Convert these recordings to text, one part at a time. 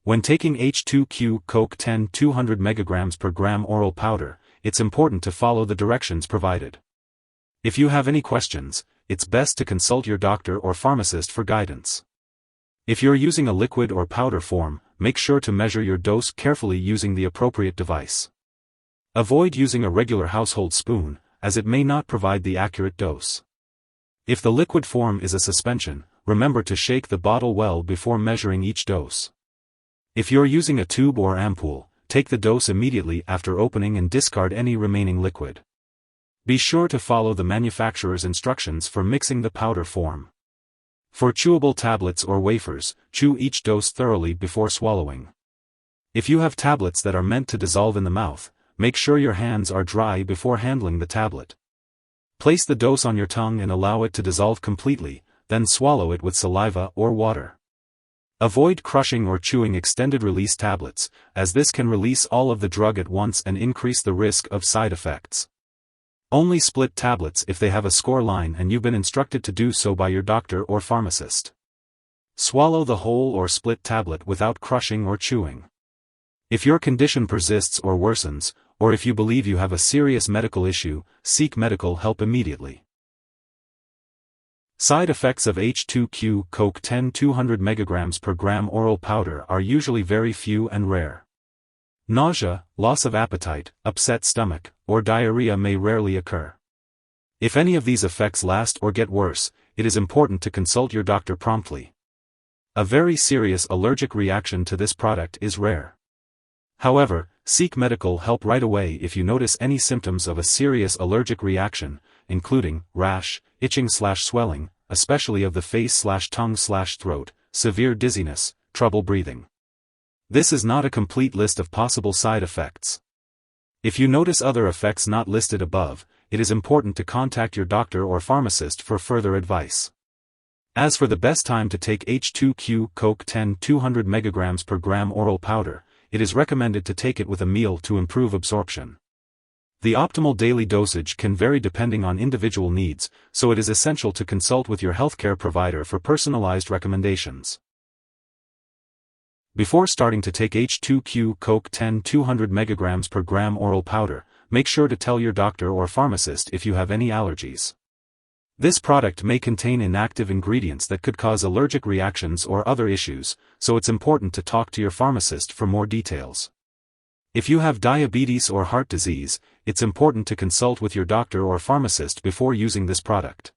When taking H2q Coq10 200 mg per gram oral powder, it's important to follow the directions provided. If you have any questions, it's best to consult your doctor or pharmacist for guidance. If you're using a liquid or powder form, make sure to measure your dose carefully using the appropriate device. Avoid using a regular household spoon, as it may not provide the accurate dose. If the liquid form is a suspension, remember to shake the bottle well before measuring each dose. If you're using a tube or ampule, take the dose immediately after opening and discard any remaining liquid. Be sure to follow the manufacturer's instructions for mixing the powder form. For chewable tablets or wafers, chew each dose thoroughly before swallowing. If you have tablets that are meant to dissolve in the mouth, make sure your hands are dry before handling the tablet. Place the dose on your tongue and allow it to dissolve completely, then swallow it with saliva or water. Avoid crushing or chewing extended-release tablets, as this can release all of the drug at once and increase the risk of side effects. Only split tablets if they have a score line and you've been instructed to do so by your doctor or pharmacist. Swallow the whole or split tablet without crushing or chewing. If your condition persists or worsens, or if you believe you have a serious medical issue, seek medical help immediately. Side effects of H2q Coq10 200 mg per gram oral powder are usually very few and rare. Nausea, loss of appetite, upset stomach, or diarrhea may rarely occur. If any of these effects last or get worse, it is important to consult your doctor promptly. A very serious allergic reaction to this product is rare. However, seek medical help right away if you notice any symptoms of a serious allergic reaction, including rash, itching/swelling, especially of the face/tongue/throat, severe dizziness, trouble breathing. This is not a complete list of possible side effects. If you notice other effects not listed above, it is important to contact your doctor or pharmacist for further advice. As for the best time to take H2q Coq10 200 mg per gram oral powder, it is recommended to take it with a meal to improve absorption. The optimal daily dosage can vary depending on individual needs, so it is essential to consult with your healthcare provider for personalized recommendations. Before starting to take H2q Coq10 200 mg per gram oral powder, make sure to tell your doctor or pharmacist if you have any allergies. This product may contain inactive ingredients that could cause allergic reactions or other issues, so it's important to talk to your pharmacist for more details. If you have diabetes or heart disease, it's important to consult with your doctor or pharmacist before using this product.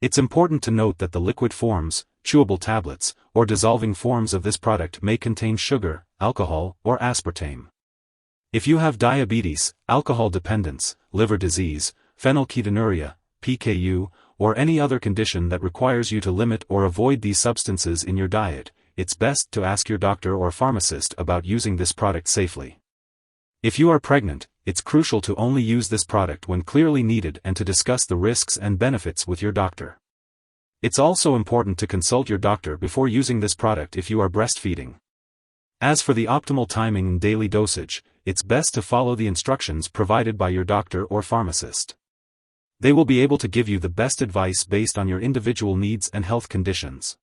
It's important to note that the liquid forms, chewable tablets, or dissolving forms of this product may contain sugar, alcohol, or aspartame. If you have diabetes, alcohol dependence, liver disease, phenylketonuria, PKU, or any other condition that requires you to limit or avoid these substances in your diet, it's best to ask your doctor or pharmacist about using this product safely. If you are pregnant, it's crucial to only use this product when clearly needed and to discuss the risks and benefits with your doctor. It's also important to consult your doctor before using this product if you are breastfeeding. As for the optimal timing and daily dosage, it's best to follow the instructions provided by your doctor or pharmacist. They will be able to give you the best advice based on your individual needs and health conditions.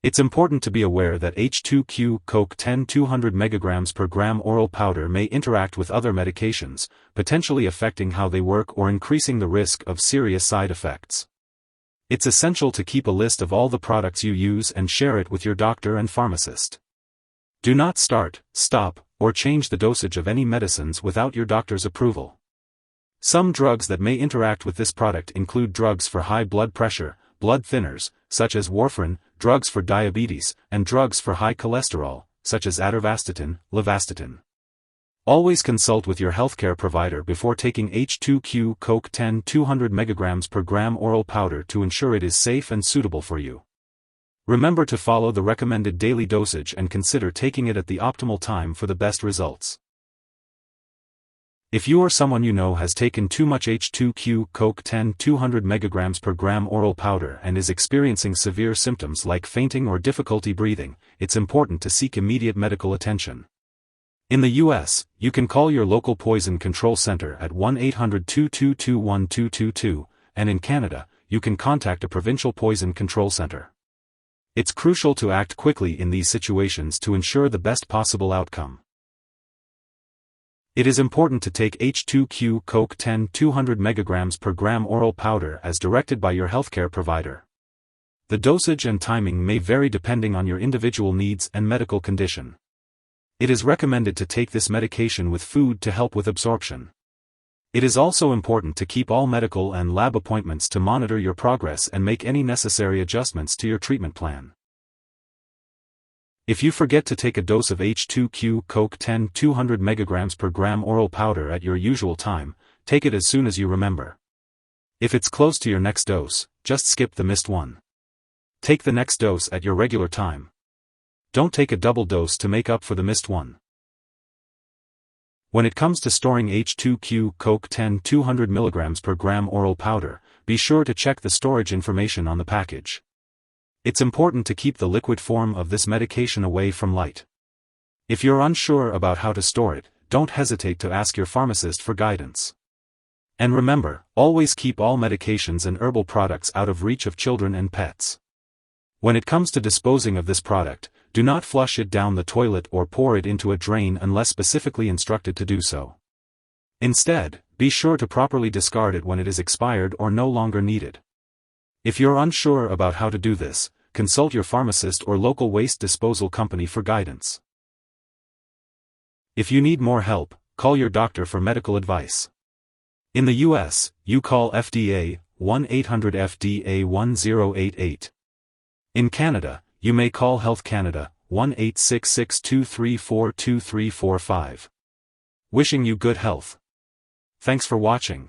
It's important to be aware that H2q Coq10 200 mg per gram oral powder may interact with other medications, potentially affecting how they work or increasing the risk of serious side effects. It's essential to keep a list of all the products you use and share it with your doctor and pharmacist. Do not start, stop, or change the dosage of any medicines without your doctor's approval. Some drugs that may interact with this product include drugs for high blood pressure, blood thinners, such as warfarin, drugs for diabetes, and drugs for high cholesterol, such as atorvastatin, levastatin. Always consult with your healthcare provider before taking H2q Coq10 200 mg per gram oral powder to ensure it is safe and suitable for you. Remember to follow the recommended daily dosage and consider taking it at the optimal time for the best results. If you or someone you know has taken too much H2q Coq10 200 mg per gram oral powder and is experiencing severe symptoms like fainting or difficulty breathing, it's important to seek immediate medical attention. In the U.S., you can call your local poison control center at 1-800-222-1222, and in Canada, you can contact a provincial poison control center. It's crucial to act quickly in these situations to ensure the best possible outcome. It is important to take H2q Coq10 200 mg per gram oral powder as directed by your healthcare provider. The dosage and timing may vary depending on your individual needs and medical condition. It is recommended to take this medication with food to help with absorption. It is also important to keep all medical and lab appointments to monitor your progress and make any necessary adjustments to your treatment plan. If you forget to take a dose of H2q Coq10 200 mg per gram oral powder at your usual time, take it as soon as you remember. If it's close to your next dose, just skip the missed one. Take the next dose at your regular time. Don't take a double dose to make up for the missed one. When it comes to storing H2q Coq10 200 mg per gram oral powder, be sure to check the storage information on the package. It's important to keep the liquid form of this medication away from light. If you're unsure about how to store it, don't hesitate to ask your pharmacist for guidance. And remember, always keep all medications and herbal products out of reach of children and pets. When it comes to disposing of this product, do not flush it down the toilet or pour it into a drain unless specifically instructed to do so. Instead, be sure to properly discard it when it is expired or no longer needed. If you're unsure about how to do this, consult your pharmacist or local waste disposal company for guidance. If you need more help, call your doctor for medical advice. In the US, you call FDA, 1-800-FDA-1088. In Canada, you may call Health Canada, 1-866-234-2345. Wishing you good health. Thanks for watching.